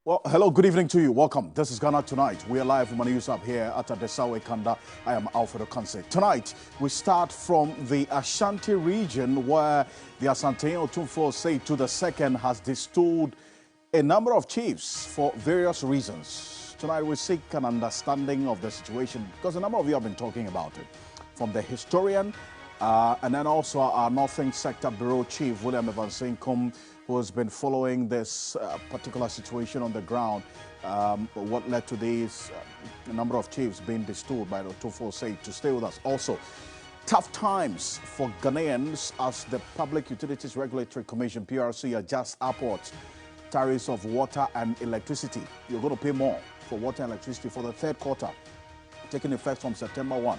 Well, hello, good evening to you. Welcome. This is Ghana Tonight. We are live from a news up here at Adesawe Kanda. I am Alfred Ocansey. Tonight, we start from the Ashanti region where the Asantehene II has destools a number of chiefs for various reasons. Tonight, we seek an understanding of the situation because a number of you have been talking about it. From the historian and then also our Northern Sector Bureau Chief, William Evansenkum, who has been following this particular situation on the ground, what led to these number of chiefs being destools by the 247 to stay with us. Also, tough times for Ghanaians as the Public Utilities Regulatory Commission, PRC, adjusts upwards tariffs of water and electricity. You're going to pay more for water and electricity for the third quarter, taking effect from September 1.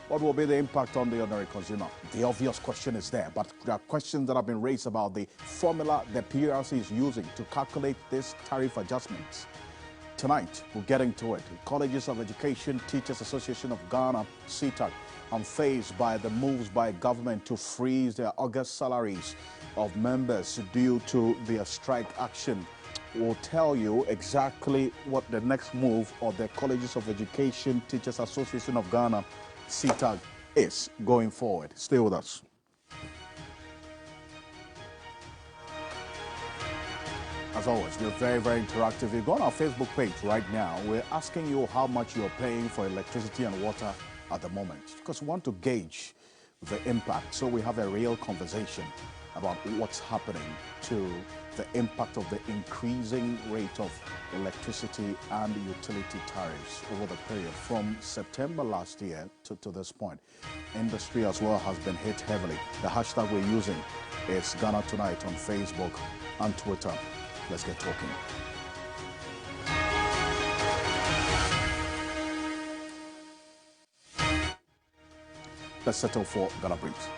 What will be the impact on the ordinary consumer? The obvious question is there, but there are questions that have been raised about the formula the PRC is using to calculate these tariff adjustments. Tonight, we're getting to it. Colleges of Education Teachers Association of Ghana, CETAG, unfazed by the moves by government to freeze their August salaries of members due to their strike action. We'll tell you exactly what the next move of the Colleges of Education Teachers Association of Ghana, CETAG, is going forward. Stay with us. As always, we're very, very interactive. If you go on our Facebook page right now, we're asking you how much you're paying for electricity and water at the moment, because we want to gauge the impact so we have a real conversation about what's happening to the impact of the increasing rate of electricity and utility tariffs over the period from September last year to this point. Industry as well has been hit heavily. The hashtag we're using is Ghana Tonight on Facebook and Twitter. Let's get talking. Let's settle for Ghana Brief.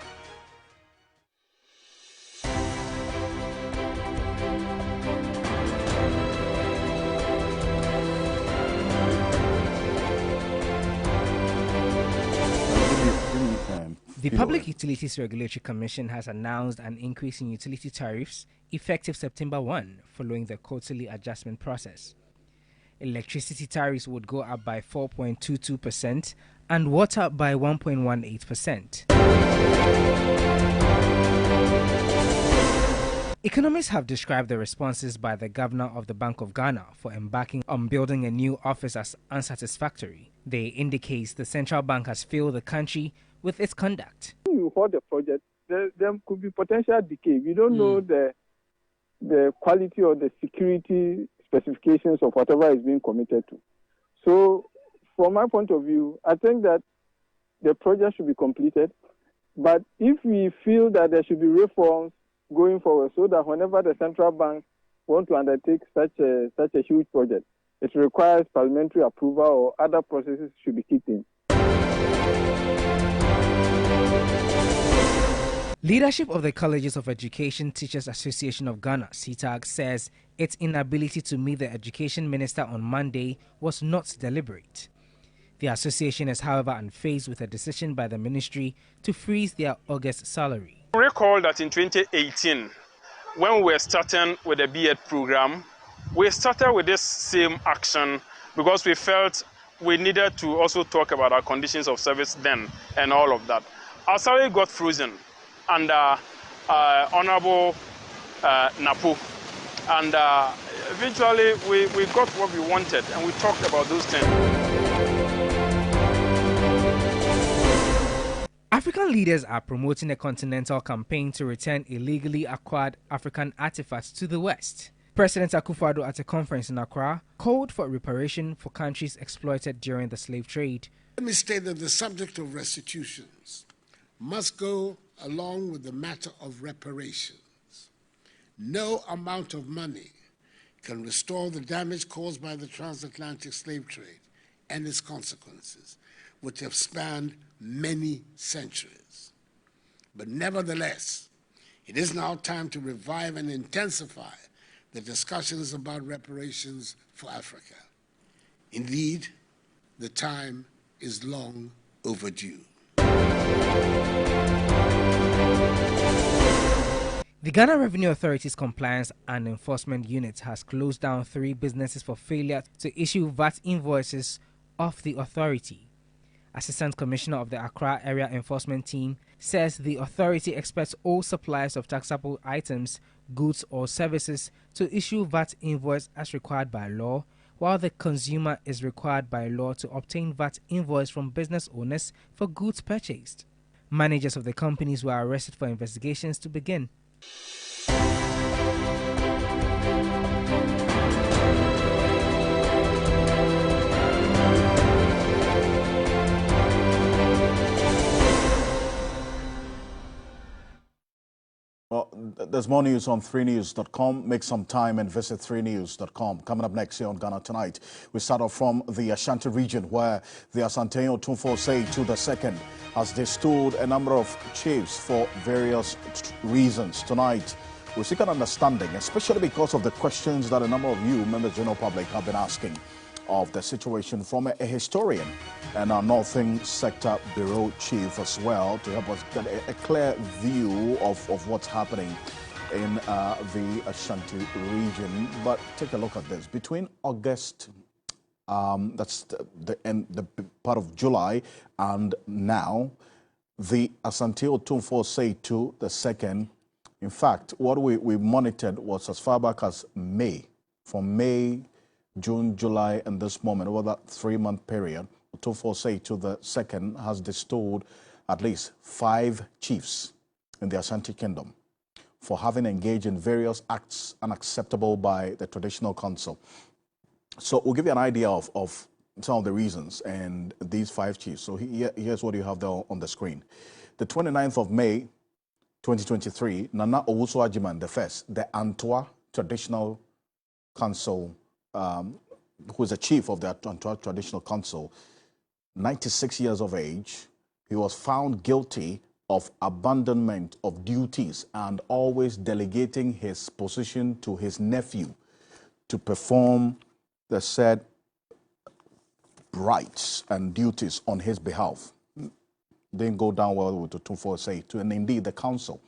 The Public Utilities Regulatory Commission has announced an increase in utility tariffs effective September 1 following the quarterly adjustment process. Electricity tariffs would go up by 4.22% and water by 1.18%. Economists have described the responses by the governor of the Bank of Ghana for embarking on building a new office as unsatisfactory. They indicate the central bank has failed the country with its conduct. When you hold the project, there could be potential decay. We don't know the quality or the security specifications of whatever is being committed to. So, from my point of view, I think that the project should be completed. But if we feel that there should be reforms going forward, so that whenever the central bank wants to undertake such a huge project, it requires parliamentary approval or other processes should be kicked in. Leadership of the Colleges of Education Teachers Association of Ghana, CETAG, says its inability to meet the Education Minister on Monday was not deliberate. The association is, however, unfazed with a decision by the ministry to freeze their August salary. Recall that in 2018, when we were starting with the B.Ed program, we started with this same action because we felt we needed to also talk about our conditions of service then and all of that. Our salary got frozen under Honorable Napo, and eventually we got what we wanted, and we talked about those things. African leaders are promoting a continental campaign to return illegally acquired African artifacts to the West. President Akufo-Addo, at a conference in Accra, called for reparation for countries exploited during the slave trade. Let me state that the subject of restitutions must go along with the matter of reparations. No amount of money can restore the damage caused by the transatlantic slave trade and its consequences, which have spanned many centuries. But nevertheless, it is now time to revive and intensify the discussions about reparations for Africa. Indeed, the time is long overdue. The Ghana Revenue Authority's Compliance and Enforcement Unit has closed down 3 businesses for failure to issue VAT invoices of the authority. Assistant Commissioner of the Accra Area Enforcement Team says the authority expects all suppliers of taxable items, goods or services to issue VAT invoice as required by law, while the consumer is required by law to obtain VAT invoice from business owners for goods purchased. Managers of the companies were arrested for investigations to begin. Well, there's more news on 3news.com. Make some time and visit 3news.com. Coming up next here on Ghana Tonight, we start off from the Ashanti region, where the Asantehene Otumfuo II has destools a number of chiefs for various reasons. Tonight, we seek an understanding, especially because of the questions that a number of you, members of the general public, have been asking of the situation from a historian and our Northern Sector Bureau Chief as well, to help us get a clear view of what's happening in the Ashanti region. But take a look at this. Between August, that's the part of July, and now, the Asantehene Otumfuo II, in fact, what we monitored was as far back as May. From May, June, July, and this moment, over that 3-month period, Otumfuo II has destowed at least 5 chiefs in the Ashanti Kingdom for having engaged in various acts unacceptable by the traditional council. So we'll give you an idea of some of the reasons and these 5 chiefs. So here's what you have there on the screen. The 29th of May, 2023, Nana Owusu Ajiman I, the Antwa Traditional Council, who is the chief of the Antwa Traditional Council, 96 years of age, he was found guilty of abandonment of duties and always delegating his position to his nephew to perform the said rights and duties on his behalf. Didn't go down well with the Otumfuo II, and indeed the council.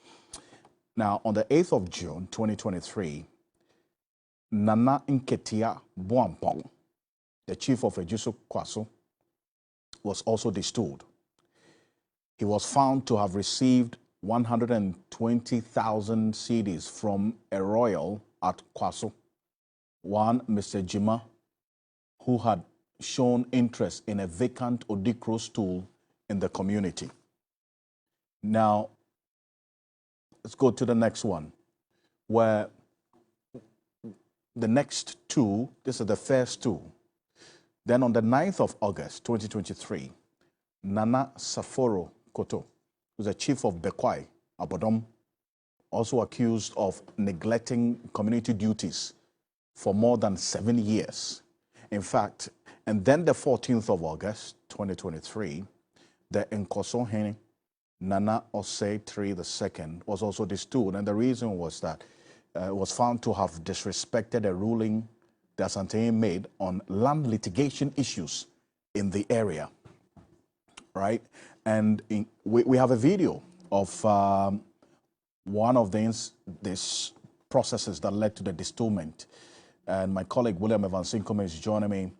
Now, on the 8th of June, 2023, Nana Nketia Boampong, the chief of Ejisu Kwaso, was also destowed. He was found to have received 120,000 cedis from a royal at Kwaso, one Mr. Jima, who had shown interest in a vacant Odikro stool in the community. Now, let's go to the next one, where the next 2, this is the first 2. Then on the 9th of August, 2023, Nana Saforo Koto, who's the chief of Bekwai, Abodom, also accused of neglecting community duties for more than 7 years. In fact, and then the 14th of August, 2023, the Asantehene Nana Osei III was also destowed, and the reason was that was found to have disrespected a ruling the Asantehene made on land litigation issues in the area, right? And we have a video of one of these processes that led to the destowment. And my colleague William Evansinkome is joining me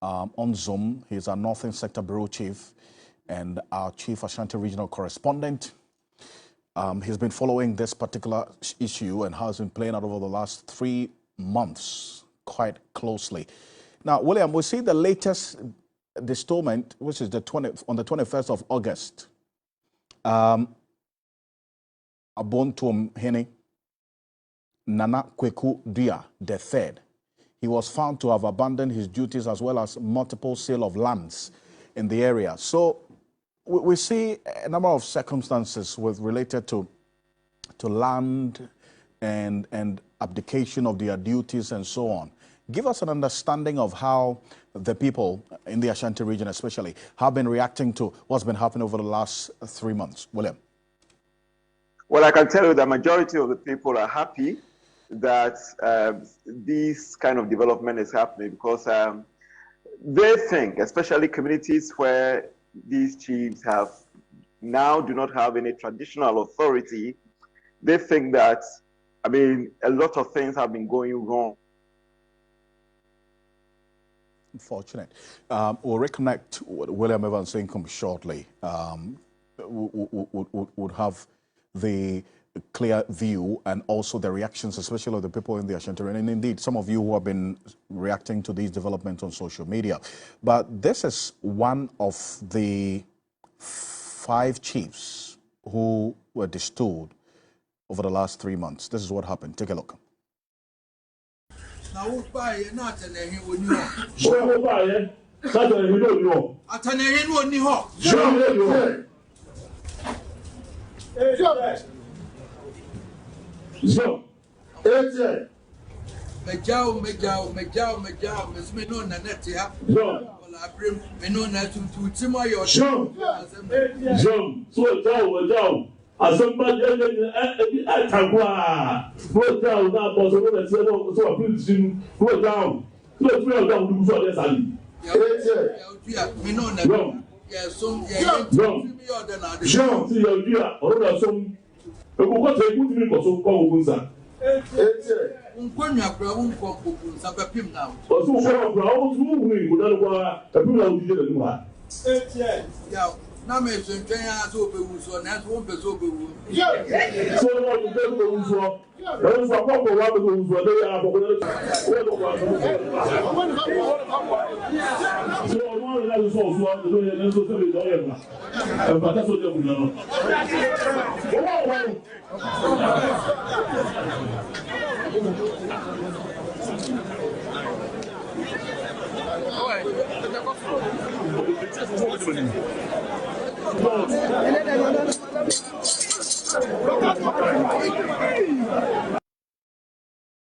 on Zoom. He's our Northern Sector Bureau Chief and our Chief Ashanti Regional Correspondent. He's been following this particular issue and has been playing out over the last 3 months quite closely. Now, William, we see the latest destowment, which is on the 21st of August. Asantehene Nana Kweku Dua III. He was found to have abandoned his duties as well as multiple sale of lands in the area. So we see a number of circumstances related to land and abdication of their duties and so on. Give us an understanding of how the people in the Ashanti region especially have been reacting to what's been happening over the last 3 months. William. Well, I can tell you the majority of the people are happy that this kind of development is happening because they think, especially communities where these chiefs have now do not have any traditional authority, they think that, I mean, a lot of things have been going wrong. Unfortunate. We'll reconnect with William Evans Income shortly. Would have the clear view and also the reactions, especially of the people in the Ashanti, and indeed some of you who have been reacting to these developments on social media. But this is one of the 5 chiefs who were destools over the last 3 months. This is what happened. Take a look. So, ete. Mejao, mesmeno na netia. Wala abrim, meno na tutima yo. So jao. Asamba atagwa. Go down na boso na se no so appreciate. Go down. So three of them do for this ali. Ete. Meno na. Yeah, some yeah. Jean, see your dear, or some. What they put me for so called Gunza. Unquanya Brown for Sabapim now. Or so for Brown, who will a people out here in one. Yeah, Names and Jayas over and as one person over. So, what you do for those are proper rabbits where they are. So, one of those also the way and so but that's what you know.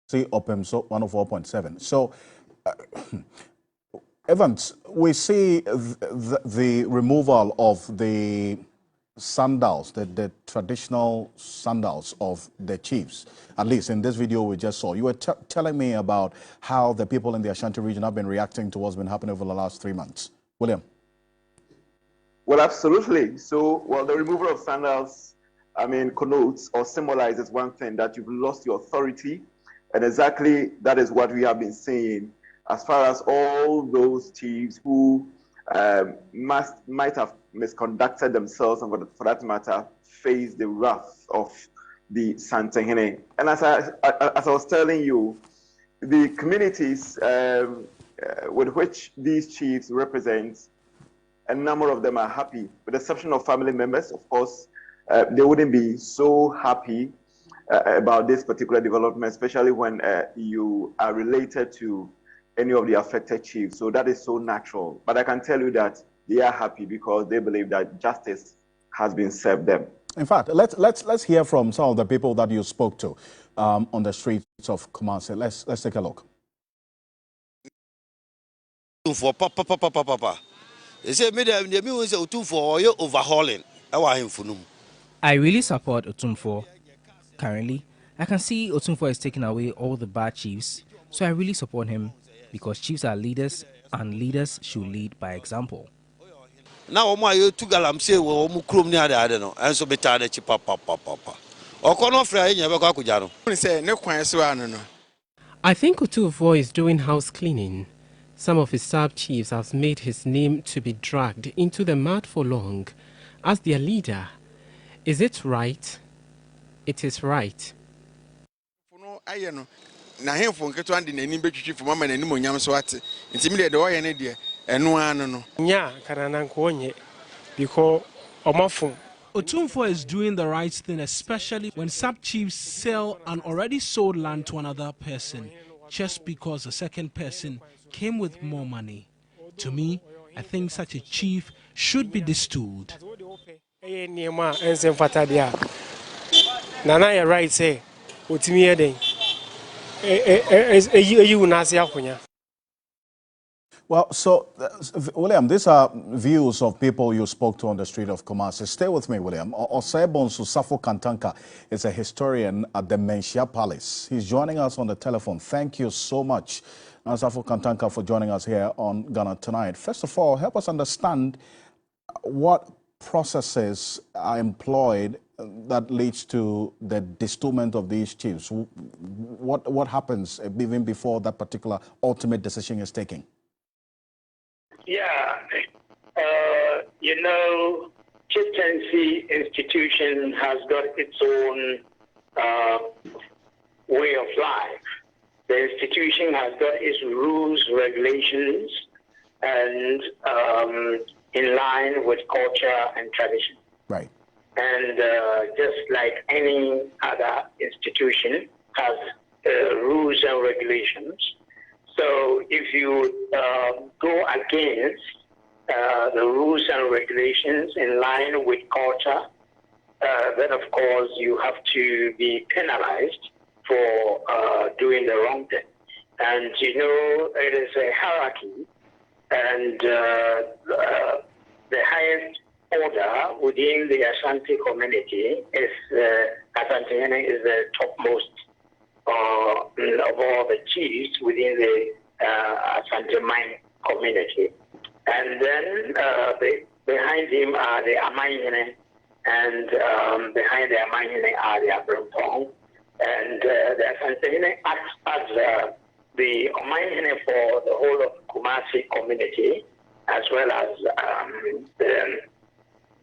See, Opem, so 104.7. So, Evans, we see the removal of the sandals, the traditional sandals of the chiefs, at least in this video we just saw. You were telling me about how the people in the Ashanti region have been reacting to what's been happening over the last 3 months. William? Well, absolutely. So, well, the removal of sandals, I mean, connotes or symbolizes one thing, that you've lost your authority. And exactly that is what we have been saying as far as all those chiefs who might have misconducted themselves and for that matter face the wrath of the Asantehene. And as I was telling you, the communities with which these chiefs represent, a number of them are happy, with the exception of family members. Of course, they wouldn't be so happy about this particular development, especially when you are related to any of the affected chiefs. So that is so natural. But I can tell you that they are happy because they believe that justice has been served them. In fact, let's hear from some of the people that you spoke to on the streets of Kumasi. Let's take a look. For papa. They say me for overhauling. I really support Otumfuo. Currently, I can see Otumfuo is taking away all the bad chiefs, so I really support him because chiefs are leaders and leaders should lead by example. Now, my two galam say, well, Mukrum near the Adeno, and so better the papa. Or Conofra, you never got Kujano. I think Otumfuo is doing house cleaning. Some of his sub-chiefs have made his name to be dragged into the mud for long. As their leader, is it right? It is right. Otumfuo is doing the right thing, especially when sub-chiefs sell an already sold land to another person just because the second person came with more money. To me, I think such a chief should be destooled. Nana, you're right, say, well, so, William, these are views of people you spoke to on the street of Kumasi. Stay with me, William. Osebonsu Safo Kantanka is a historian at the Menchia Palace. He's joining us on the telephone. Thank you so much, Safo Kantanka, for joining us here on Ghana Tonight. First of all, help us understand what processes are employed that leads to the destoolement of these chiefs? What happens even before that particular ultimate decision is taken? Yeah, chieftaincy institution has got its own way of life. The institution has got its rules, regulations, and in line with culture and tradition. Right. And just like any other institution has rules and regulations. So if you go against the rules and regulations in line with culture, then of course you have to be penalized for doing the wrong thing. And it is a hierarchy, and the highest order within the Asante community is Asantehene is the topmost of all the chiefs within the Asanteman community. And then behind him are the Amanhene, and behind the Amanhene are the Abrempong. And the Asantehene acts as the Amanhene for the whole of Kumasi community, as well as the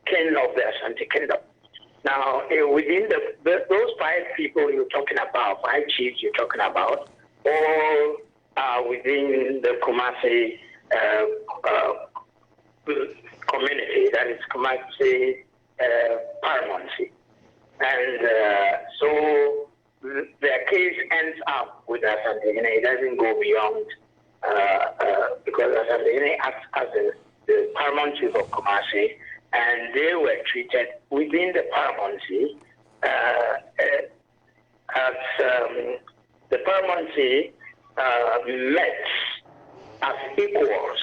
king of the Asante kingdom. Now, within those 5 people you're talking about, 5 chiefs you're talking about, all are within the Kumasi community, that is Kumasi paramountcy. And so their case ends up with Asantehene. It doesn't go beyond, because Asantehene acts as the paramount chief of Kumasi, and they were treated within the paramountcy as the paramountcy met as equals,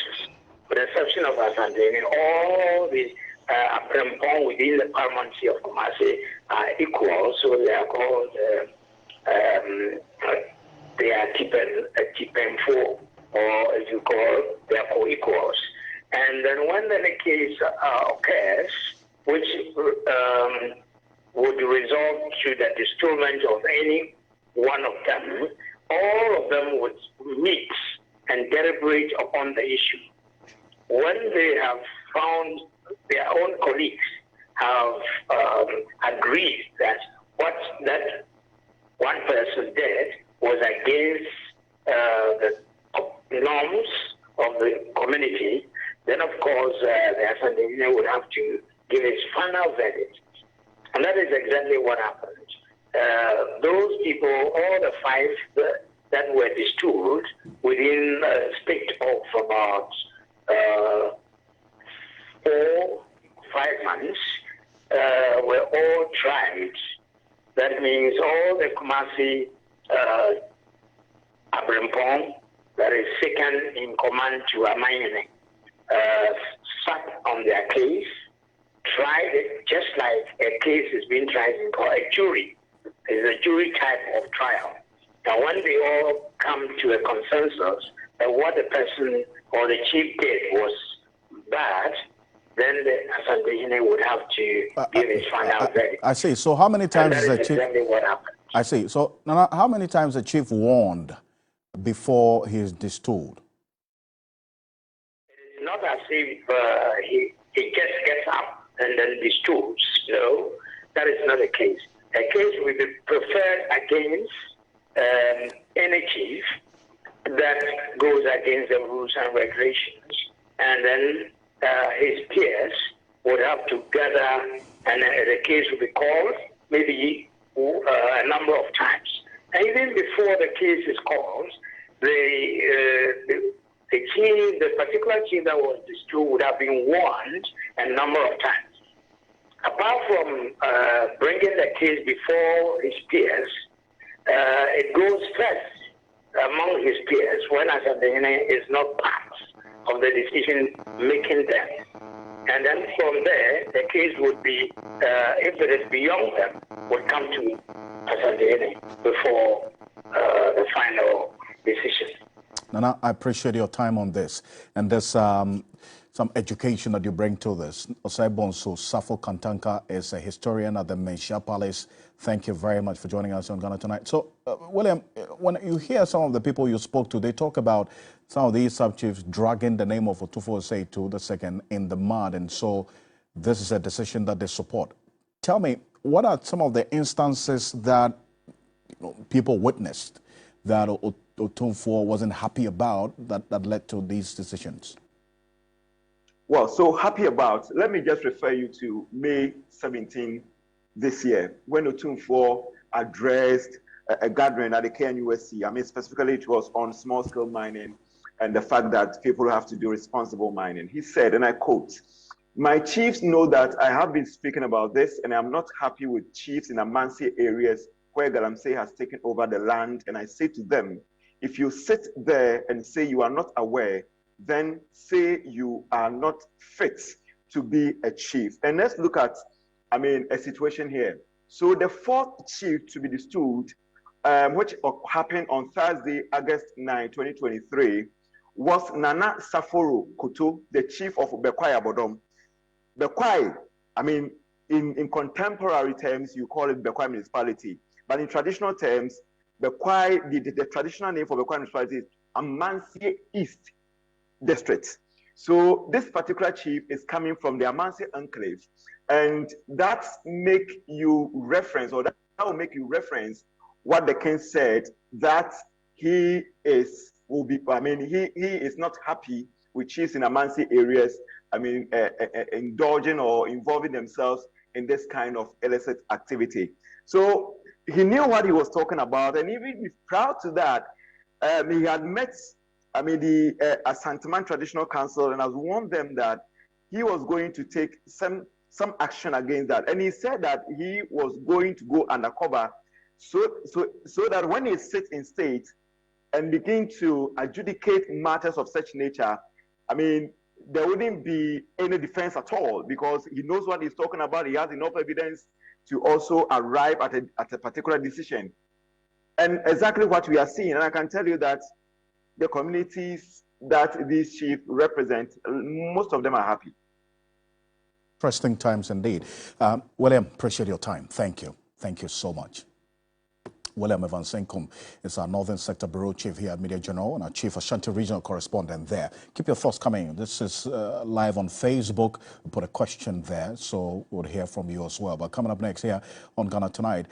with the exception of Asantehene. All the Abrempong within the paramountcy of Kumasi are equal, so they are called they are Tipenfo, or as you call, they are co-equals. And then when the case occurs, which would result to the destoolement of any one of them, all of them would meet and deliberate upon the issue. When they have found their own colleagues have agreed that what that one person did was against the norms of the community, then of course the Asantehene would have to give its final verdict. And that is exactly what happened. Those people, all the 5 that were destooled within a state of about 4-5 months, were all tried. That means all the Kumasi Abrempong, that is second in command to Amanhene, sat on their case, tried it just like a case is being tried in court, a jury. It's a jury type of trial. And when they all come to a consensus that what the person or the chief did was bad, then the Asantehene would have to give his final verdict. I see. So how many times is the chief? Exactly what happened. I see. So Nana, how many times the chief warned before he is destooled? It is not as if he just gets up and then destools. No, that is not the case. A case will be preferred against any chief that goes against the rules and regulations, and then his peers would have to gather, and the case will be called maybe a number of times. And even before the case is called, the particular chief that was destooled would have been warned a number of times. Apart from bringing the case before his peers, it goes first among his peers when Asantehene is not part of the decision-making them. And then from there, the case would be, if it is beyond them, would come to Asantehene before the final decision. Nana, I appreciate your time on this. And this some education that you bring to this. Osebonso Safo Kantanka is a historian at the Mensha Palace. Thank you very much for joining us on Ghana Tonight. So, William, when you hear some of the people you spoke to, they talk about some of these sub-chiefs dragging the name of Otufo Osei II in the mud, and so this is a decision that they support. Tell me, what are some of the instances that people witnessed that Otumfuo wasn't happy about that led to these decisions? Well, so happy about, let me just refer you to May 17 this year, when Otumfuo addressed a gathering at the KNUSC. I mean, specifically it was on small-scale mining and the fact that people have to do responsible mining. He said, and I quote, "My chiefs know that I have been speaking about this, and I'm not happy with chiefs in Amansie areas where Galamsey has taken over the land, and I say to them, if you sit there and say you are not aware, then say you are not fit to be a chief." And let's look at, I mean, a situation here. So the fourth chief to be destools, which happened on Thursday, August 9, 2023, was Nana Saforo Koto, the chief of Bekwai Abodom. Bekwai, I mean, in contemporary terms, you call it Bekwai municipality. But in traditional terms, Bekwai, the traditional name for Bekwai municipality is Amansie East District. So this particular chief is coming from the Amansie enclave, and that make you reference, or that will make you reference what the king said, that he is not happy with chiefs in Amansie areas, I mean, indulging or involving themselves in this kind of illicit activity. So he knew what he was talking about, and even he's proud to that. He had met, I mean, the Asanteman Traditional Council, and has warned them that he was going to take some action against that. And he said that he was going to go undercover so that when he sits in state and begin to adjudicate matters of such nature, I mean, there wouldn't be any defense at all, because he knows what he's talking about. He has enough evidence to also arrive at a particular decision. And exactly what we are seeing, and I can tell you that the communities that these chiefs represent, most of them are happy. Interesting times indeed. William, appreciate your time. Thank you. Thank you so much. William Evan Senkum is our Northern Sector Bureau Chief here at Media General and our Chief Ashanti Regional Correspondent there. Keep your thoughts coming. This is live on Facebook. We put a question there, so we'll hear from you as well. But coming up next here on Ghana Tonight,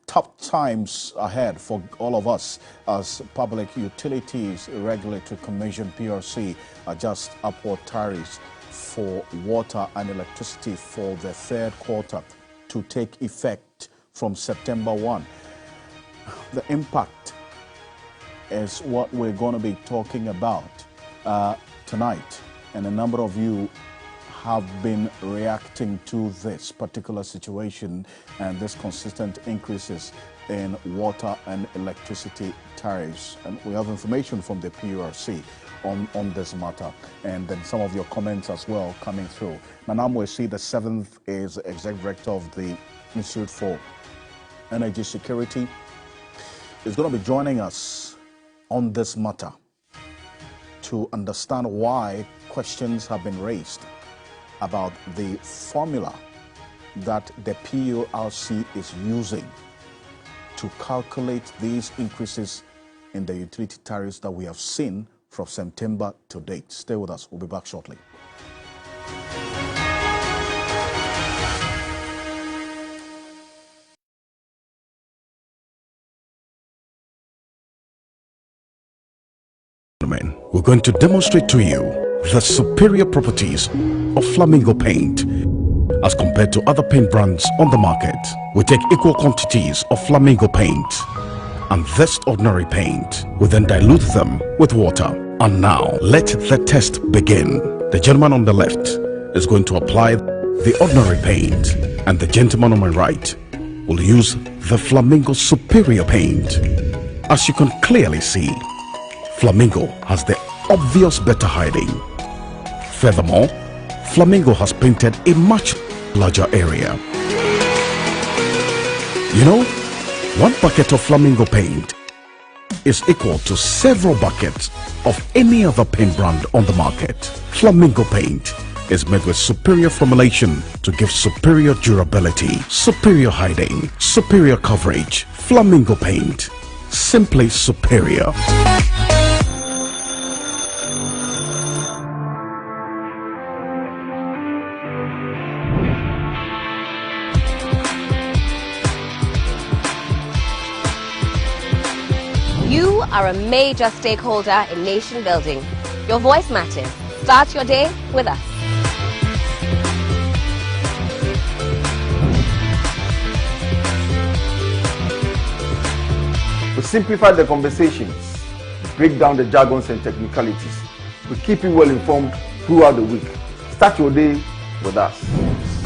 tough times ahead for all of us as Public Utilities Regulatory Commission, PRC, adjust upward tariffs for water and electricity for the third quarter to take effect from September 1. The impact is what we're going to be talking about tonight, and a number of you have been reacting to this particular situation and this consistent increases in water and electricity tariffs. And we have information from the PURC on this matter, and then some of your comments as well coming through. Nanam Wesi, the 7th, is Executive Director of the Institute for Energy Security, is going to be joining us on this matter to understand why questions have been raised about the formula that the PURC is using to calculate these increases in the utility tariffs that we have seen from September to date. Stay with us. We'll be back shortly. We're going to demonstrate to you the superior properties of Flamingo paint as compared to other paint brands on the market. We take equal quantities of Flamingo paint and this ordinary paint. We then dilute them with water. And now let the test begin. The gentleman on the left is going to apply the ordinary paint, and the gentleman on my right will use the Flamingo superior paint. As you can clearly see, Flamingo has the obvious better hiding. Furthermore, Flamingo has painted a much larger area. You know, one bucket of Flamingo paint is equal to several buckets of any other paint brand on the market. Flamingo paint is made with superior formulation to give superior durability, superior hiding, superior coverage. Flamingo paint, simply superior. You are a major stakeholder in nation building. Your voice matters. Start your day with us. We simplify the conversations, break down the jargons and technicalities. We keep you well informed throughout the week. Start your day with us.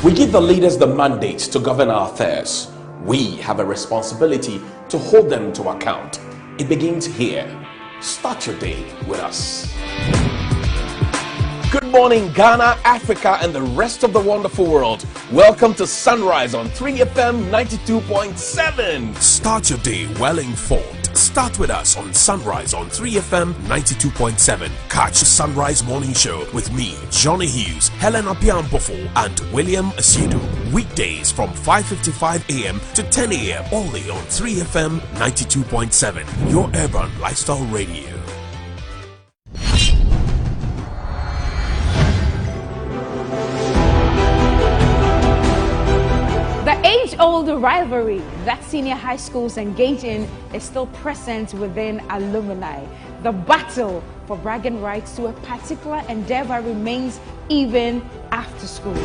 We give the leaders the mandate to govern our affairs. We have a responsibility to hold them to account. It begins here. Start your day with us. Good morning, Ghana, Africa, and the rest of the wonderful world. Welcome to Sunrise on 3FM 92.7. Start your day well informed. Start with us on Sunrise on 3FM 92.7. Catch the Sunrise Morning Show with me, Johnny Hughes, Helen Apiampofo, and William Asiedu. Weekdays from 5:55 a.m. to 10 a.m. only on 3FM 92.7. Your urban lifestyle radio. The age-old rivalry that senior high schools engage in is still present within alumni. The battle for bragging rights to a particular endeavor remains even after school.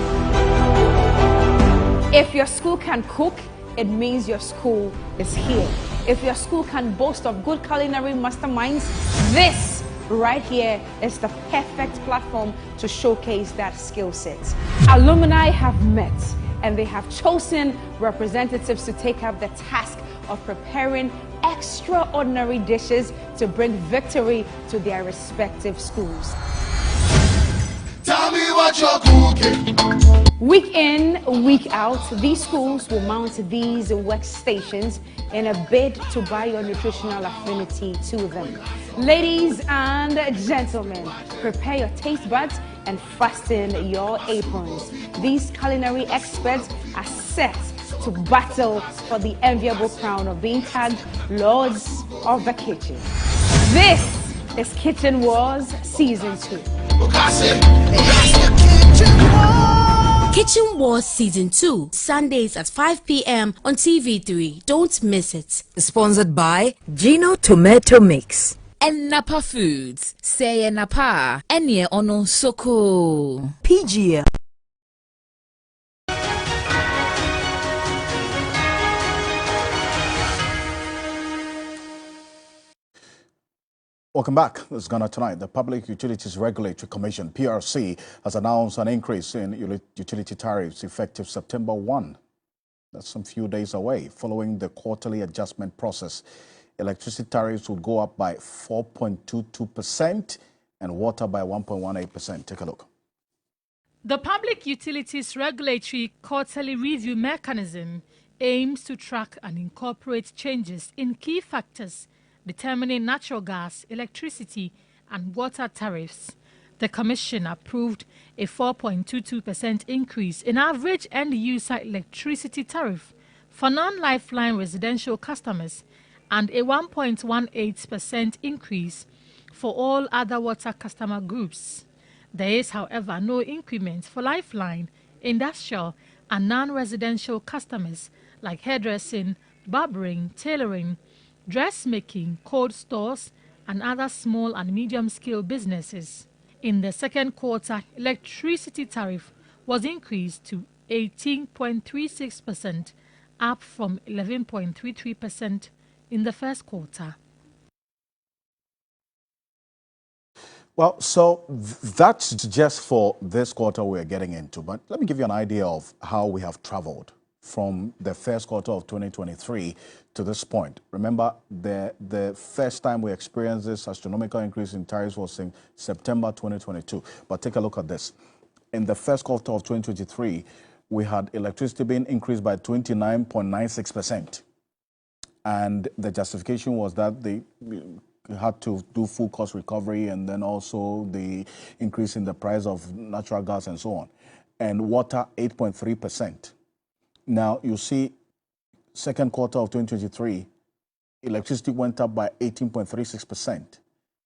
If your school can cook, it means your school is here. If your school can boast of good culinary masterminds, this right here is the perfect platform to showcase that skill set. Alumni have met and they have chosen representatives to take up the task of preparing extraordinary dishes to bring victory to their respective schools. Tell me what you're cooking. Week in, week out, these schools will mount these workstations in a bid to buy your nutritional affinity to them. Ladies and gentlemen, prepare your taste buds and fasten your aprons. These culinary experts are set to battle for the enviable crown of being tagged Lords of the Kitchen. This is Kitchen Wars Season 2. Kitchen Wars Season 2, Sundays at 5 p.m. on TV3. Don't miss it. Sponsored by Gino Tomato Mix. And Napa Foods. Say Napa. Enye ono soko. PGL. Welcome back. This is Ghana Tonight. The Public Utilities Regulatory Commission, PRC, has announced an increase in utility tariffs effective September 1. That's some few days away. Following the quarterly adjustment process, electricity tariffs would go up by 4.22% and water by 1.18%. Take a look. The Public Utilities Regulatory Quarterly Review Mechanism aims to track and incorporate changes in key factors determining natural gas, electricity, and water tariffs. The Commission approved a 4.22% increase in average end-user electricity tariff for non-lifeline residential customers and a 1.18% increase for all other water customer groups. There is, however, no increment for lifeline, industrial, and non-residential customers like hairdressing, barbering, tailoring, dressmaking, cold stores, and other small and medium-scale businesses. In the second quarter, electricity tariff was increased to 18.36%, up from 11.33% in the first quarter. Well, so that's just for this quarter we're getting into. But let me give you an idea of how we have traveled from the first quarter of 2023 to this point. Remember, the first time we experienced this astronomical increase in tariffs was in September 2022. But take a look at this. In the first quarter of 2023, we had electricity being increased by 29.96%. And the justification was that they had to do full cost recovery and then also the increase in the price of natural gas and so on. And water, 8.3%. Now, you see, second quarter of 2023, electricity went up by 18.36%.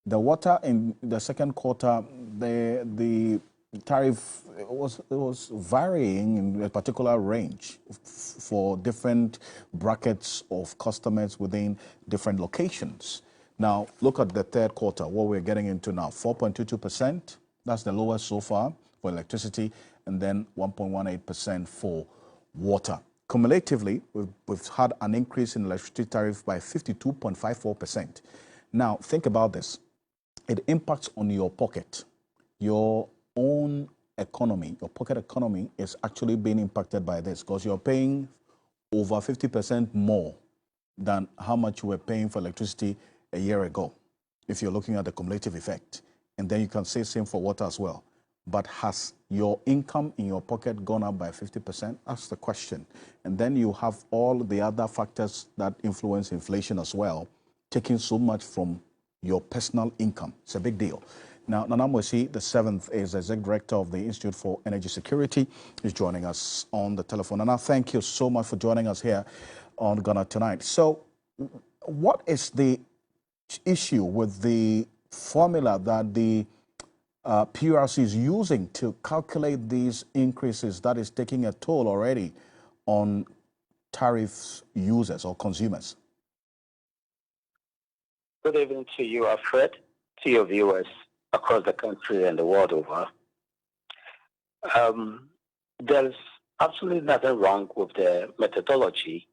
The water in the second quarter, the tariff was varying in a particular range for different brackets of customers within different locations. Now, look at the third quarter, what we're getting into now, 4.22%. That's the lowest so far for electricity, and then 1.18% for water. Cumulatively, we've had an increase in electricity tariff by 52.54%. Now, think about this. It impacts on your pocket. Your own economy, your pocket economy is actually being impacted by this because you're paying over 50% more than how much you were paying for electricity a year ago, if you're looking at the cumulative effect. And then you can say same for water as well. But has your income in your pocket gone up by 50%? That's the question. And then you have all the other factors that influence inflation as well, taking so much from your personal income. It's a big deal. Now, Nana Mosi, the seventh, is Executive Director of the Institute for Energy Security, is joining us on the telephone. Nana, thank you so much for joining us here on Ghana Tonight. So, what is the issue with the formula that the PRC is using to calculate these increases that is taking a toll already on tariff users or consumers? Good evening to you, Alfred, to your viewers across the country and the world over. There's absolutely nothing wrong with the methodology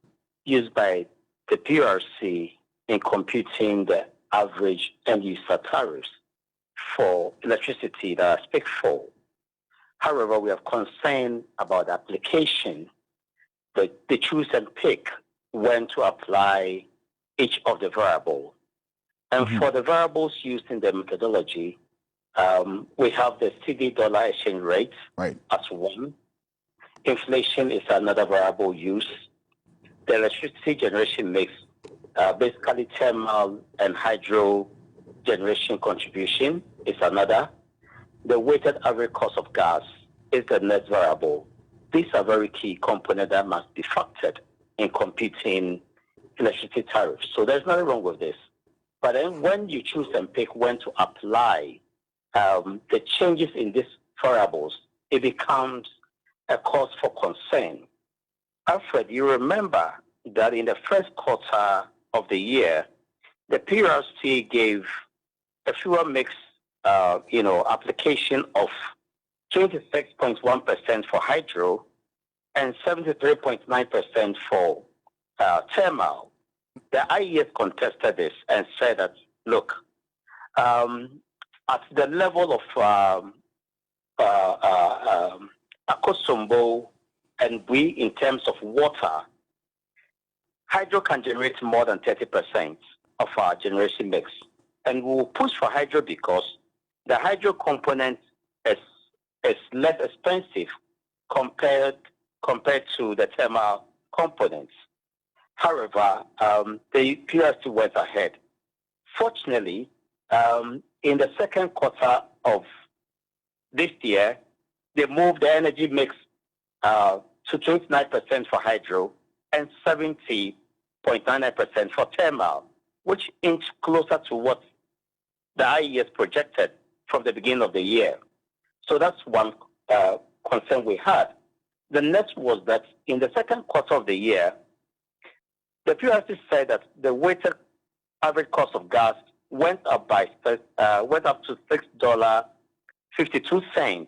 used by the PRC in computing the average end user tariffs for electricity that I speak for. However, we have concern about the application, the choose and pick when to apply each of the variables. And for the variables used in the methodology, we have the CD dollar exchange rate as one. Inflation is another variable used. The electricity generation mix, basically thermal and hydro generation contribution is another. The weighted average cost of gas is the next variable. These are very key components that must be factored in computing electricity tariffs. So there's nothing wrong with this. But then when you choose and pick when to apply the changes in these variables, it becomes a cause for concern. Alfred, you remember that in the first quarter of the year, the PRC gave a fuel mix, application of 26.1% for hydro and 73.9% for thermal. The IES contested this and said that, look, at the level of Akosombo and we in terms of water, hydro can generate more than 30% of our generation mix. And we will push for hydro because the hydro component is less expensive compared to the thermal components. However, the PRC went ahead. Fortunately, in the second quarter of this year, they moved the energy mix to 29% for hydro and 70.99% for thermal, which inched closer to what the IES projected from the beginning of the year. So that's one concern we had. The next was that in the second quarter of the year, the PRC said that the weighted average cost of gas went up to $6.52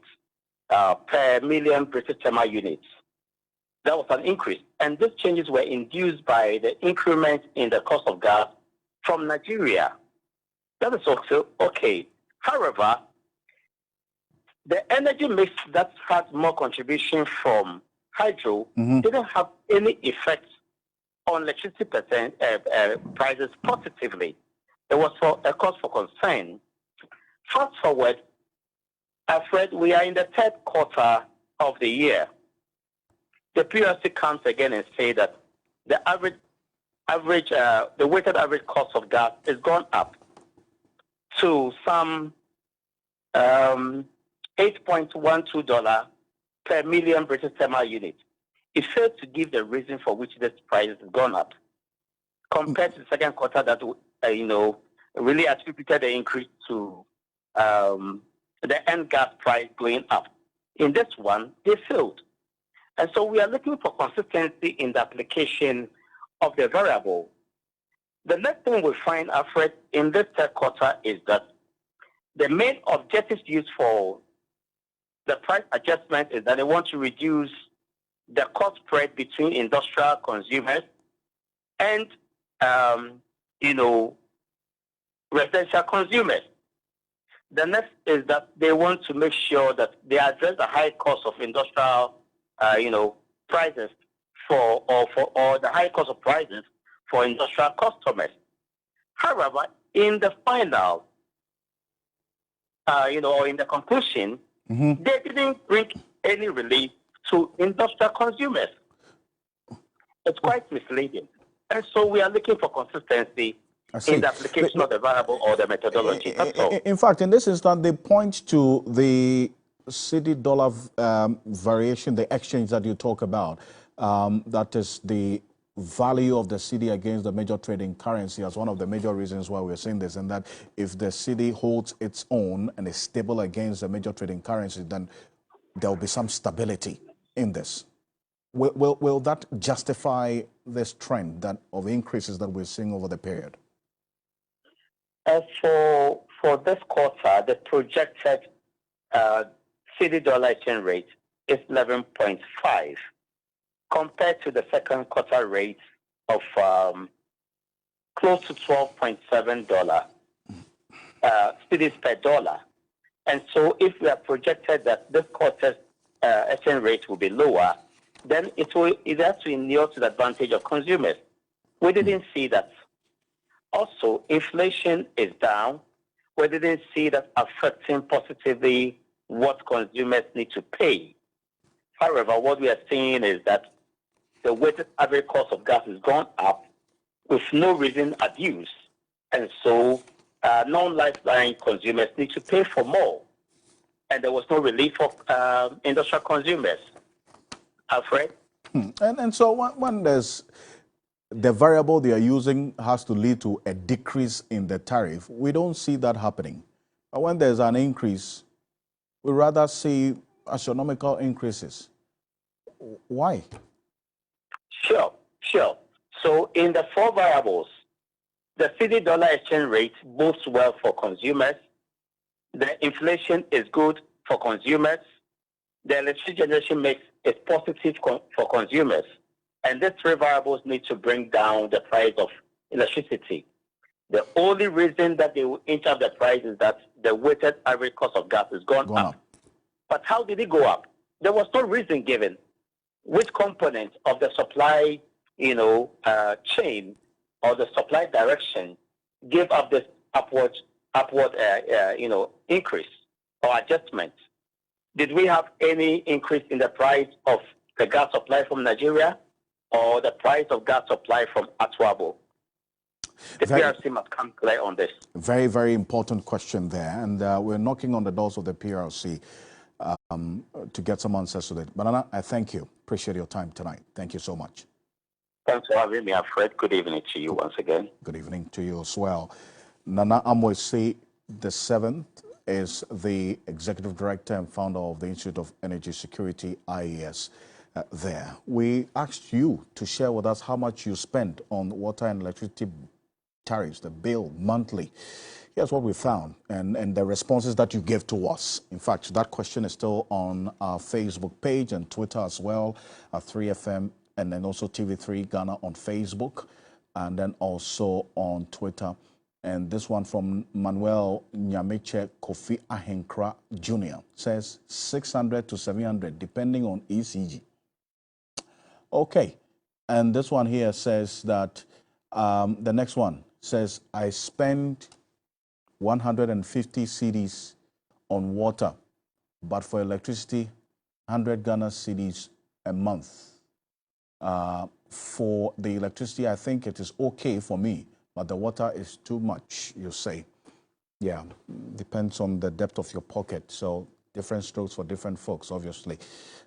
per million British thermal units. That was an increase. And these changes were induced by the increment in the cost of gas from Nigeria. That is also okay. However, the energy mix that had more contribution from hydro didn't have any effect on electricity prices positively. There was a cause for concern. Fast forward, Alfred, we are in the third quarter of the year. The PRC comes again and say that the average the weighted average cost of gas has gone up to some $8.12 per million British thermal unit. It failed to give the reason for which this price has gone up compared to the second quarter that, really attributed the increase to the end gas price going up. In this one, they failed. And so we are looking for consistency in the application of the variable. The next thing we find, Alfred, in this third quarter is that the main objectives used for the price adjustment is that they want to reduce the cost spread between industrial consumers and, residential consumers. The next is that they want to make sure that they address the high cost of industrial, prices or the high cost of prices for industrial customers. However, in the final, or in the conclusion, they didn't bring any relief to industrial consumers. It's quite misleading. And so we are looking for consistency in the application of the variable or the methodology. That's all. In fact, in this instance, they point to the cedi dollar variation, the exchange that you talk about. That is the value of the cedi against the major trading currency as one of the major reasons why we're saying this, and that if the cedi holds its own and is stable against the major trading currency, then there will be some stability in this. Will that justify this trend of increases that we're seeing over the period? For this quarter, the projected cedi dollar exchange rate is 11.5 compared to the second quarter rate of close to $12.7 cedis per dollar. And so if we are projected that this quarter's exchange rate will be lower, then it has to inure to the advantage of consumers. We didn't see that. Also, inflation is down. We didn't see that affecting positively what consumers need to pay. However, what we are seeing is that the weighted average cost of gas has gone up with no reason adduced. And so non-lifeline consumers need to pay for more. And there was no relief for industrial consumers. Alfred? And so when there's the variable they are using has to lead to a decrease in the tariff, we don't see that happening. But when there's an increase, we rather see astronomical increases. Why? Sure. So in the four variables, the cedi dollar exchange rate bodes well for consumers. The inflation is good for consumers. The electricity generation mix is positive for consumers. And these three variables need to bring down the price of electricity. The only reason that they will inch up the price is that the weighted average cost of gas has gone up. But how did it go up? There was no reason given. Which component of the supply, chain or the supply direction gave up this upward, increase or adjustment? Did we have any increase in the price of the gas supply from Nigeria or the price of gas supply from Atwabo? The PRC must come clear on this. Very, very important question there. And we're knocking on the doors of the PRC to get some answers to that. Banana, I thank you. Appreciate your time tonight. Thank you so much. Thanks for having me, Alfred. Good evening to you once again. Good evening to you as well. Nana Amoisi the seventh is the Executive Director and founder of the Institute of Energy Security, IES. There. We asked you to share with us how much you spend on water and electricity tariffs, the bill monthly. Here's what we found and the responses that you gave to us. In fact, that question is still on our Facebook page and Twitter as well, 3FM, and then also TV3 Ghana on Facebook, and then also on Twitter. And this one from Manuel Nyamiche Kofi Ahenkra Jr. says 600 to 700, depending on ECG. Okay, and this one here says that the next one says, I spend 150 cedis on water, but for electricity, 100 Ghana cedis a month. For the electricity, I think it is okay for me, but the water is too much, you say. Yeah, depends on the depth of your pocket. So different strokes for different folks, obviously.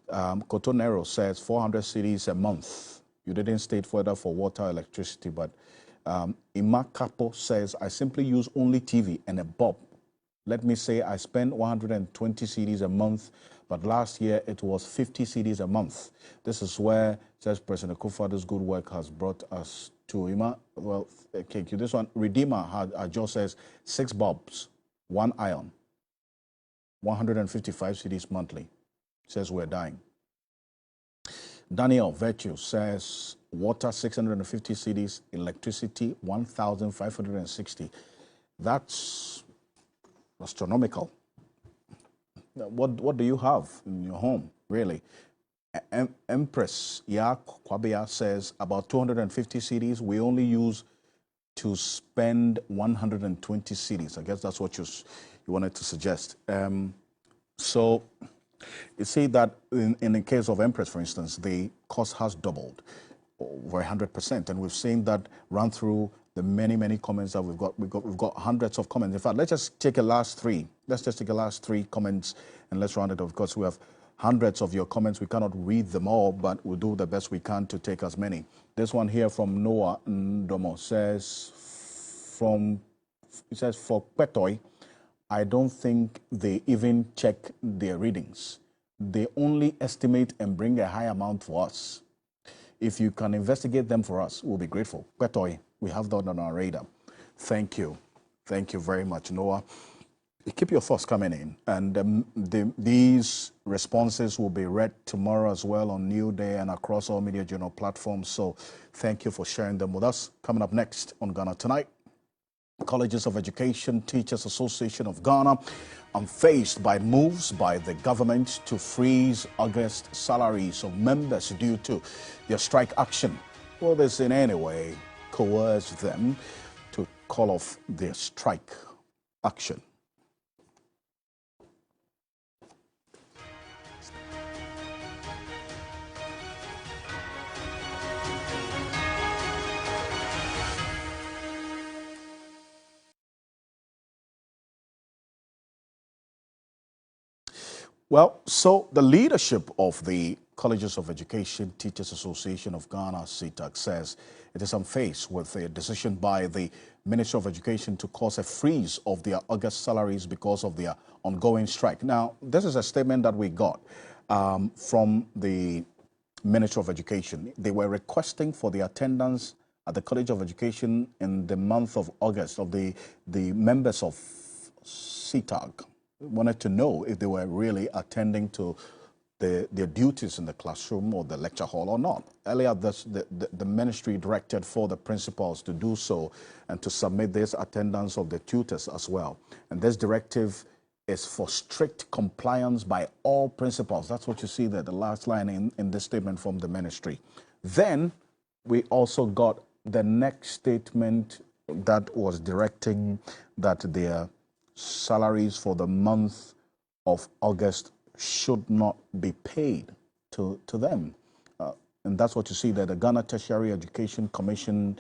Cotonero says 400 cedis a month. You didn't state further for water, electricity, but Ima Capo says, I simply use only TV and a bulb. Let me say I spend 120 cedis a month, but last year it was 50 cedis a month. This is where, says President Kufuor's good work has brought us to. Ima, well, okay, this one, Redeemer just says 6 bulbs, 1 iron, 155 cedis monthly. Says we're dying. Daniel Virtue says water 650 cedis, electricity 1,560. That's astronomical. What do you have in your home, really? Empress Yak Kwabea says about 250 cedis. We only use to spend 120 cedis. I guess that's what you wanted to suggest. So you see that in the case of Empress, for instance, the cost has doubled over 100%, and we've seen that run through the many comments that we've got. We've got hundreds of comments. In fact, let's just take the last 3. Let's just take the last 3 comments and let's round it off. Of course, we have hundreds of your comments. We cannot read them all, but we'll do the best we can to take as many. This one here from Noah Ndomo says, for Petoy, I don't think they even check their readings. They only estimate and bring a high amount for us. If you can investigate them for us, we'll be grateful. Petoy, we have that on our radar. Thank you. Thank you very much, Noah. Keep your thoughts coming in. And these responses will be read tomorrow as well on New Day and across all Media Journal platforms. So thank you for sharing them with us. Coming up next on Ghana Tonight, Colleges of Education Teachers Association of Ghana unfazed by moves by the government to freeze August salaries of members due to their strike action. Will this in any way coerce them to call off their strike action? Well, so the leadership of the Colleges of Education Teachers Association of Ghana, CETAG, says it is unfazed with a decision by the Ministry of Education to cause a freeze of their August salaries because of their ongoing strike. Now, this is a statement that we got from the Ministry of Education. They were requesting for the attendance at the College of Education in the month of August of the members of CETAG. Wanted to know if they were really attending to their duties in the classroom or the lecture hall or not. Earlier, the ministry directed for the principals to do so and to submit this attendance of the tutors as well. And this directive is for strict compliance by all principals. That's what you see there, the last line in this statement from the ministry. Then we also got the next statement that was directing that their salaries for the month of August should not be paid to them. And that's what you see there. The Ghana Tertiary Education Commission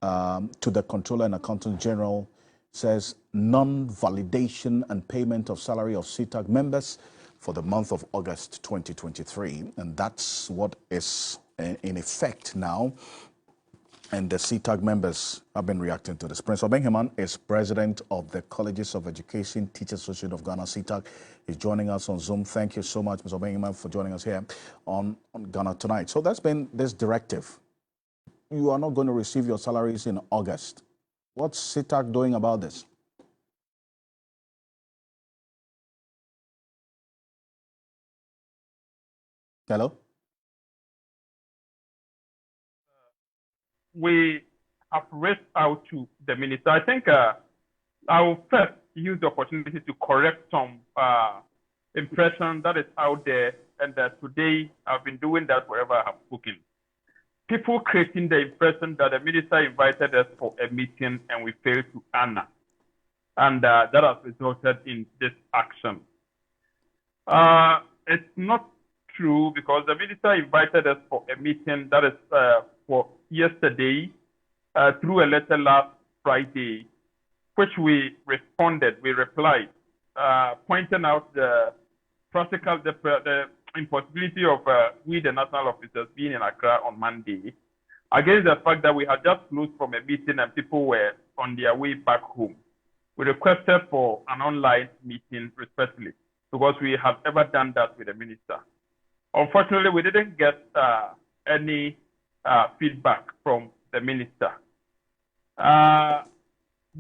to the Controller and Accountant General says non-validation and payment of salary of CETAG members for the month of August 2023. And that's what is in effect now. And the CETAG members have been reacting to this. Prince Obenheman is president of the Colleges of Education Teachers Association of Ghana, CETAG. He's joining us on Zoom. Thank you so much, Mr. Obenheman, for joining us here on Ghana Tonight. So that's been this directive. You are not going to receive your salaries in August. What's CETAG doing about this? Hello? We have reached out to the minister. I think I will first use the opportunity to correct some impression that is out there, and that today I've been doing that wherever I have spoken. People creating the impression that the minister invited us for a meeting and we failed to honor, and that has resulted in this action. It's not true because the minister invited us for a meeting that is for yesterday through a letter last Friday, which we responded, we replied, pointing out the impossibility of we, the national officers, being in Accra on Monday, against the fact that we had just closed from a meeting and people were on their way back home. We requested for an online meeting respectfully because we had ever done that with the minister. Unfortunately, we didn't get any feedback from the minister.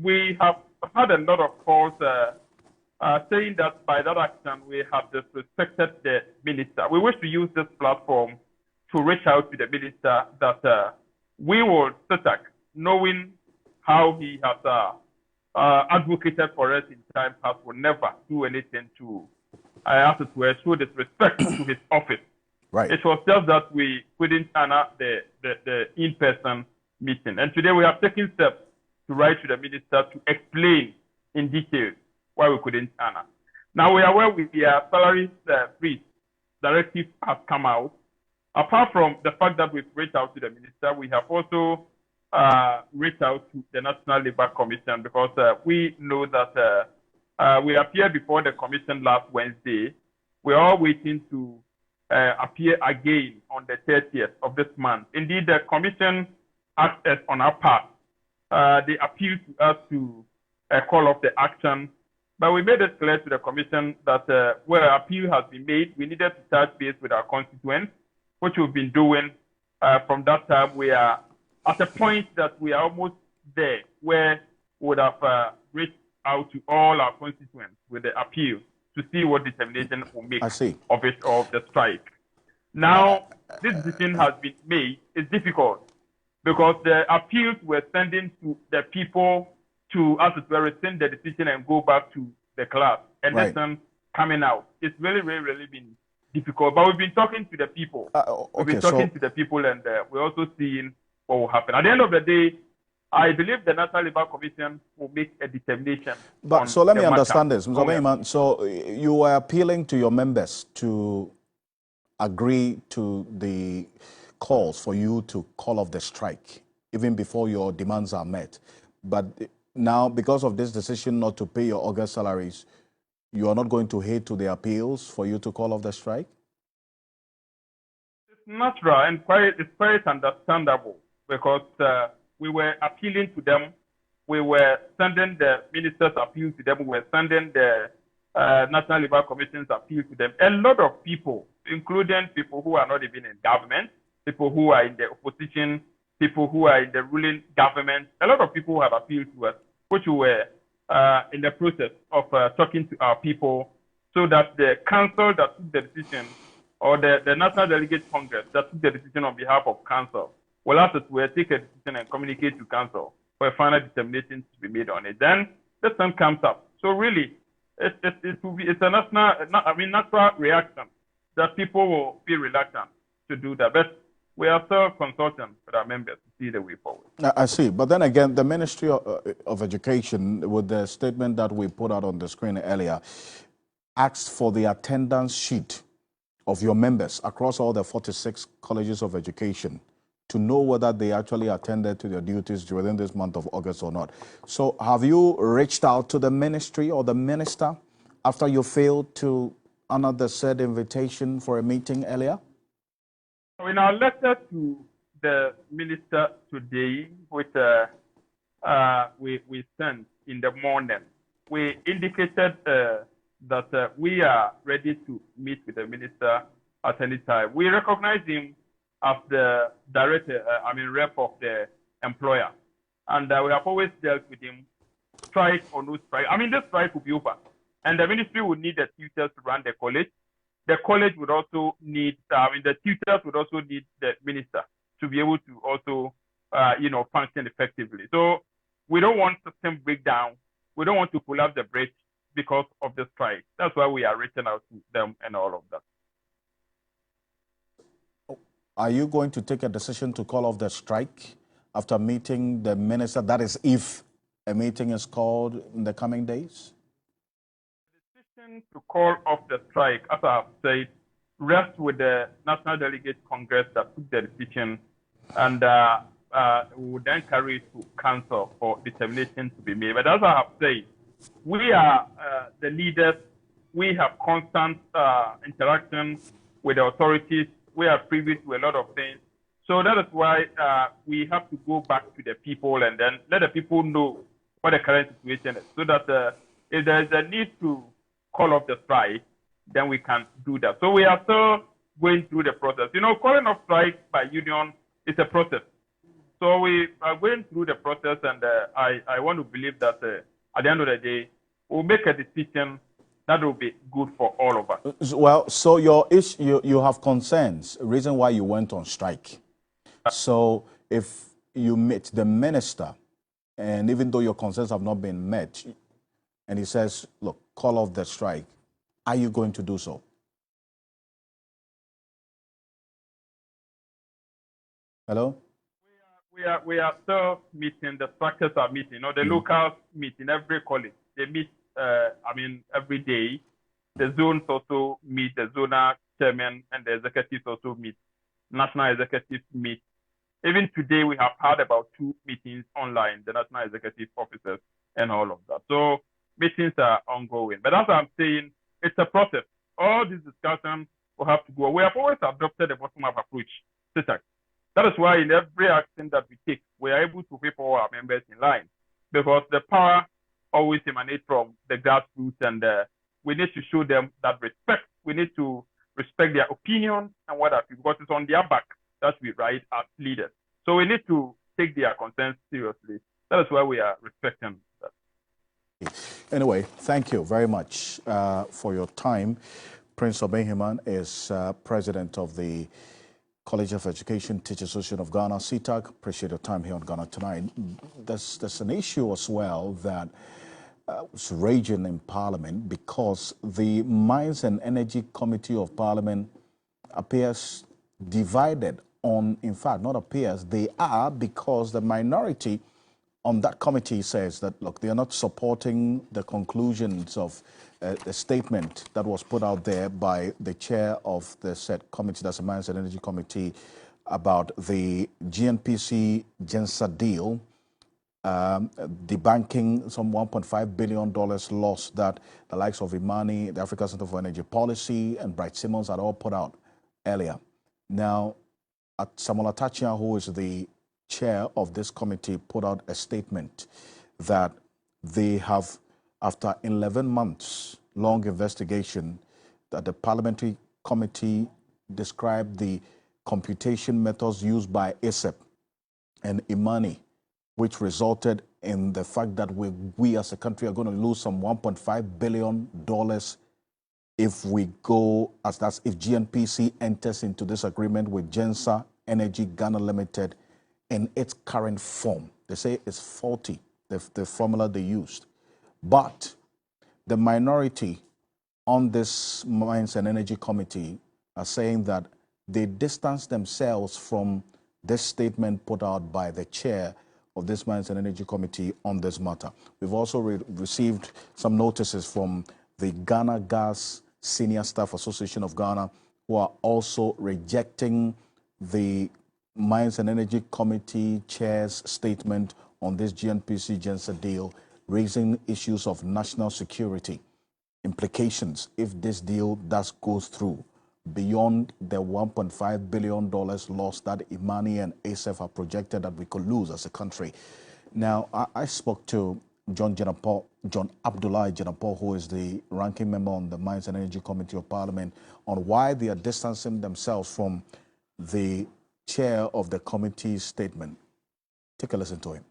We have had a lot of calls saying that by that action we have disrespected the minister. We wish to use this platform to reach out to the minister that we will, CETAG, knowing how he has advocated for us in time past, will never do anything to show disrespect to his office. Right. It was just that we couldn't honor the in-person meeting. And today we have taken steps to write to the minister to explain in detail why we couldn't honor. Now we are aware with the salaries freeze directive has come out. Apart from the fact that we've reached out to the minister, we have also reached out to the National Labour Commission because we know that we appeared before the commission last Wednesday. We're all waiting to appear again on the 30th of this month. Indeed, the commission asked us on our part. They appealed to us to call off the action, but we made it clear to the commission that where an appeal has been made, we needed to touch base with our constituents, which we've been doing. From that time, we are at a point that we are almost there where we would have reached out to all our constituents with the appeal to see what determination will make of the strike. Now, this decision has been made. It's difficult because the appeals we're sending to the people to, as it were, rescind the decision and go back to the class. And this one coming out. It's really been difficult. But we've been talking to the people. We've been talking to the people, and we're also seeing what will happen. At the end of the day, I believe the National Labour Commission will make a determination. But so let me understand this, Mr. Beyman. So you are appealing to your members to agree to the calls for you to call off the strike, even before your demands are met. But now, because of this decision not to pay your August salaries, you are not going to heed to the appeals for you to call off the strike? It's natural and it's quite understandable because we were appealing to them. We were sending the minister's appeal to them. We were sending the National Labour Commission's appeal to them. A lot of people, including people who are not even in government, people who are in the opposition, people who are in the ruling government, a lot of people have appealed to us, which we were in the process of talking to our people so that the council that took the decision or the National Delegate Congress that took the decision on behalf of council will have to take a decision and communicate to council for a final determination to be made on it. Then the time comes up. So really, it's a natural reaction that people will be reluctant to do that. But we are still consulting with our members to see the way forward. I see. But then again, the Ministry of Education, with the statement that we put out on the screen earlier, asked for the attendance sheet of your members across all the 46 colleges of education to know whether they actually attended to their duties within this month of August or not. So have you reached out to the ministry or the minister after you failed to honor the said invitation for a meeting earlier? In our letter to the minister today, which we sent in the morning, we indicated that we are ready to meet with the minister at any time. We recognize him as the rep of the employer. And we have always dealt with him, strike or no strike. This strike will be over. And the ministry would need the tutors to run the college. The college would also need, the tutors would also need the minister to be able to also, function effectively. So we don't want system breakdown. We don't want to pull up the bridge because of the strike. That's why we are reaching out to them and all of that. Are you going to take a decision to call off the strike after meeting the minister? That is, if a meeting is called in the coming days? The decision to call off the strike, as I have said, rest with the National Delegate Congress that took the decision, and we will then carry it to council for determination to be made. But as I have said, we are the leaders. We have constant interaction with the authorities. We are privy to a lot of things. So that is why we have to go back to the people and then let the people know what the current situation is, so that if there is a need to call off the strike, then we can do that. So we are still going through the process. You know, calling off strike by union is a process. So we are going through the process, and I want to believe that at the end of the day, we'll make a decision that will be good for all of us. Well, so your issue, you have concerns, reason why you went on strike. So if you meet the minister, and even though your concerns have not been met, and he says, look, call off the strike, are you going to do so? Hello? We are still meeting, the structures are meeting. You know, the locals meet in every college. They meet, every day. The zones also meet, the zonal chairman and the executives also meet. National executives meet. Even today, we have had about 2 meetings online, the national executive officers and all of that. So meetings are ongoing. But as I'm saying, it's a process. All these discussions will have to go. We have always adopted a bottom-up approach, CETAG. That is why in every action that we take, we are able to keep all our members in line, because the power always emanates from the grassroots, and we need to show them that respect. We need to respect their opinion and what have you, because it's on their back that we ride as leaders. So we need to take their concerns seriously. That is why we are respecting that. Anyway, thank you very much for your time. Prince Obenhiman is president of the College of Education Teachers Association of Ghana, CETAG. Appreciate your time here on Ghana Tonight. There's an issue as well that is raging in Parliament, because the Mines and Energy Committee of Parliament appears divided on, in fact, not appears, they are, because the minority on that committee says that, look, they are not supporting the conclusions of a statement that was put out there by the chair of the said committee, that's the Mines and Energy Committee, about the GNPC Gensa deal, debunking some $1.5 billion loss that the likes of Imani, the African Center for Energy Policy, and Bright Simmons had all put out earlier. Now, Samuel Atachia, who is the chair of this committee, put out a statement that they have, after 11 months long investigation, that the parliamentary committee described the computation methods used by ASEP and Imani, which resulted in the fact that we as a country are going to lose some $1.5 billion if we go, if GNPC enters into this agreement with Gensa Energy Ghana Limited in its current form. They say it's faulty, the formula they used. But the minority on this Mines and Energy Committee are saying that they distance themselves from this statement put out by the chair of this Mines and Energy Committee on this matter. We've also received some notices from the Ghana Gas Senior Staff Association of Ghana, who are also rejecting the Mines and Energy Committee chair's statement on this GNPC Gensa deal, raising issues of national security implications if this deal does goes through, beyond the $1.5 billion loss that Imani and ASEF have projected that we could lose as a country. Now, I spoke to John Abdullah Jenapol, who is the ranking member on the Mines and Energy Committee of Parliament, on why they are distancing themselves from the chair of the committee's statement. Take a listen to him.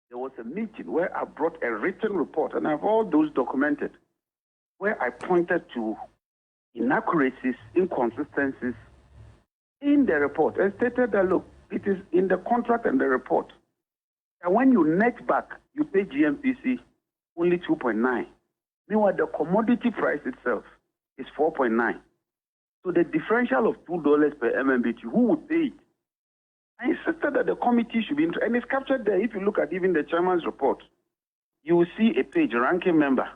There was a meeting where I brought a written report, and I have all those documented, where I pointed to inaccuracies, inconsistencies in the report, and stated that, look, it is in the contract and the report. And when you net back, you pay GMPC only 2.9. Meanwhile, the commodity price itself is 4.9. So the differential of $2 per MMBTU, who would pay it? I insisted that the committee should be, and it's captured there. If you look at even the chairman's report, you will see a page, ranking member,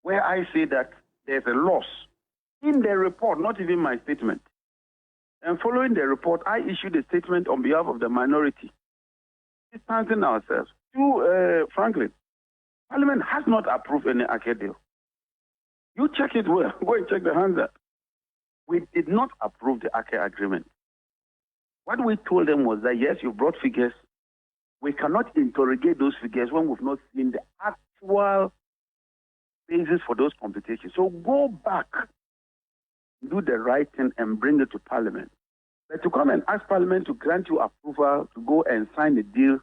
where I say that there's a loss In the report, not even my statement. And following the report, I issued a statement on behalf of the minority, distancing ourselves. Franklin, Parliament has not approved any ACA deal. You check it well. Go and check the hands. We did not approve the ACA agreement. What we told them was that, yes, you brought figures. We cannot interrogate those figures when we've not seen the actual basis for those computations. So go back, do the right thing, and bring it to Parliament. But to come and ask Parliament to grant you approval to go and sign a deal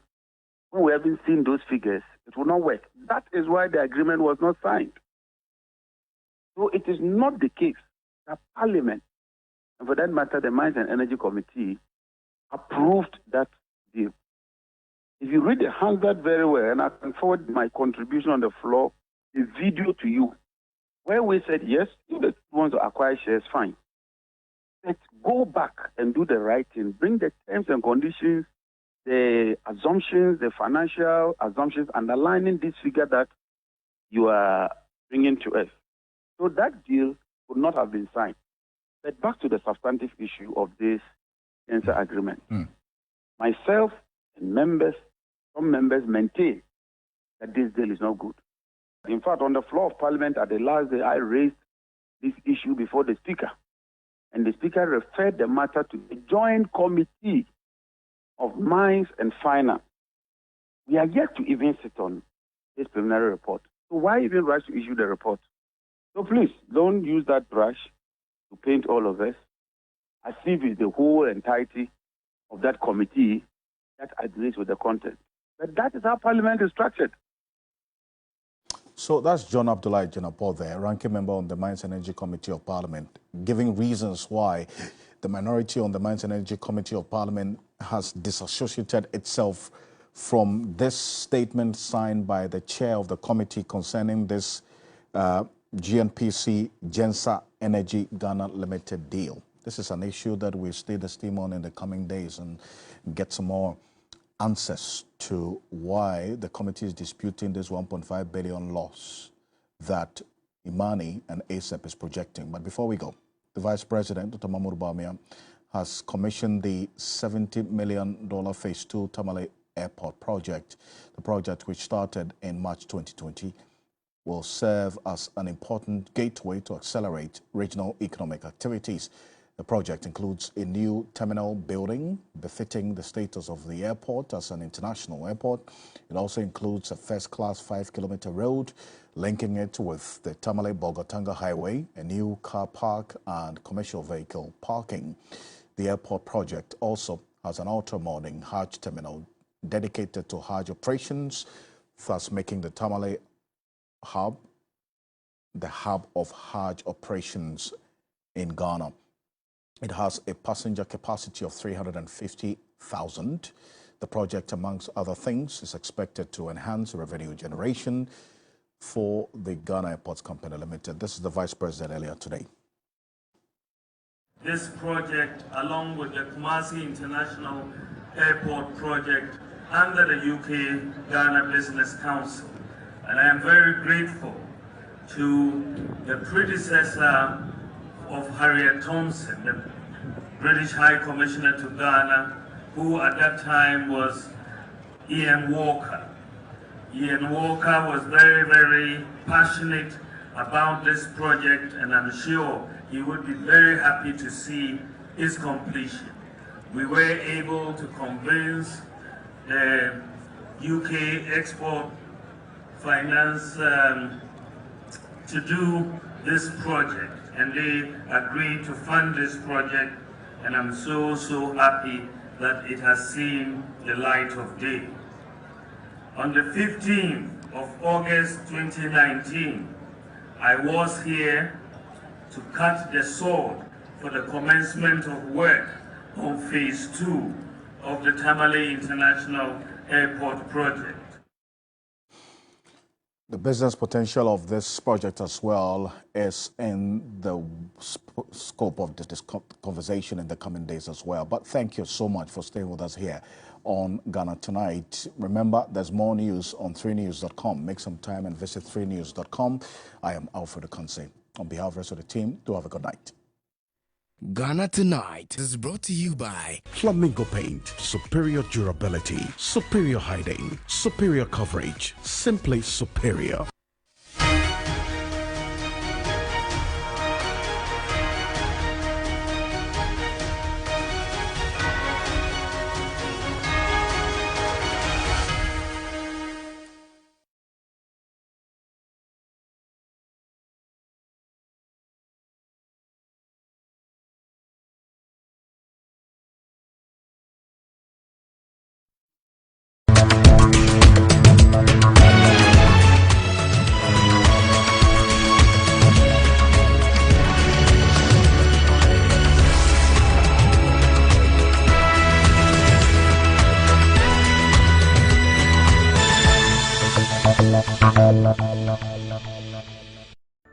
when we haven't seen those figures, it will not work. That is why the agreement was not signed. So it is not the case that Parliament, and for that matter, the Mines and Energy Committee, approved that deal. If you read the handout very well, and I can forward my contribution on the floor, the video to you, where we said, yes, if the want to acquire shares, fine. Let's go back and do the right thing. Bring the terms and conditions, the assumptions, the financial assumptions, underlining this figure that you are bringing to us. So that deal would not have been signed. But back to the substantive issue of this agreement. Myself and some members maintain that this deal is not good. In fact, on the floor of Parliament at the last day, I raised this issue before the Speaker. And the Speaker referred the matter to the Joint Committee of Mines and Finance. We are yet to even sit on this preliminary report. So why even rush to issue the report? So please, don't use that brush to paint all of us as if it's the whole entirety of that committee that agrees with the content. But that is how Parliament is structured. So that's John Abdullah Jenapor there, ranking member on the Mines and Energy Committee of Parliament, giving reasons why the minority on the Mines and Energy Committee of Parliament has disassociated itself from this statement signed by the chair of the committee concerning this GNPC Gensa Energy Ghana Limited deal. This is an issue that we'll stay the steam on in the coming days and get some more answers to why the committee is disputing this 1.5 billion loss that Imani and ASEP is projecting. But before we go, the Vice President, Dr. Mahmoud Bawumia, has commissioned the $70 million Phase 2 Tamale Airport project. The project, which started in March 2020, will serve as an important gateway to accelerate regional economic activities. The project includes a new terminal building befitting the status of the airport as an international airport. It also includes a first-class 5-kilometer road linking it with the Tamale-Bolgatanga Highway, a new car park and commercial vehicle parking. The airport project also has an ultra-modern Hajj terminal dedicated to Hajj operations, thus making the Tamale hub the hub of Hajj operations in Ghana. It has a passenger capacity of 350,000. The project, amongst other things, is expected to enhance revenue generation for the Ghana Airports Company Limited. This is the Vice President earlier today. This project, along with the Kumasi International Airport project under the UK Ghana Business Council, and I am very grateful to the predecessor of Harriet Thompson, the British High Commissioner to Ghana, who at that time was Ian Walker. Ian Walker was very, very passionate about this project, and I'm sure he would be very happy to see its completion. We were able to convince the UK Export Finance to do this project, and they agreed to fund this project, and I'm so happy that it has seen the light of day. On the 15th of August 2019, I was here to cut the sword for the commencement of work on Phase 2 of the Tamale International Airport project. The business potential of this project as well is in the scope of this conversation in the coming days as well. But thank you so much for staying with us here on Ghana Tonight. Remember, there's more news on 3news.com. Make some time and visit 3news.com. I am Alfred Ocansey. On behalf of the rest of the team, do have a good night. Ghana Tonight is brought to you by Flamingo Paint. Superior durability, superior hiding, superior coverage, simply superior.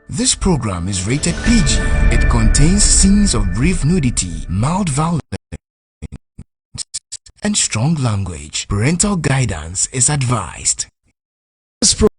This program is rated PG. It contains scenes of brief nudity, mild violence, and strong language. Parental guidance is advised. This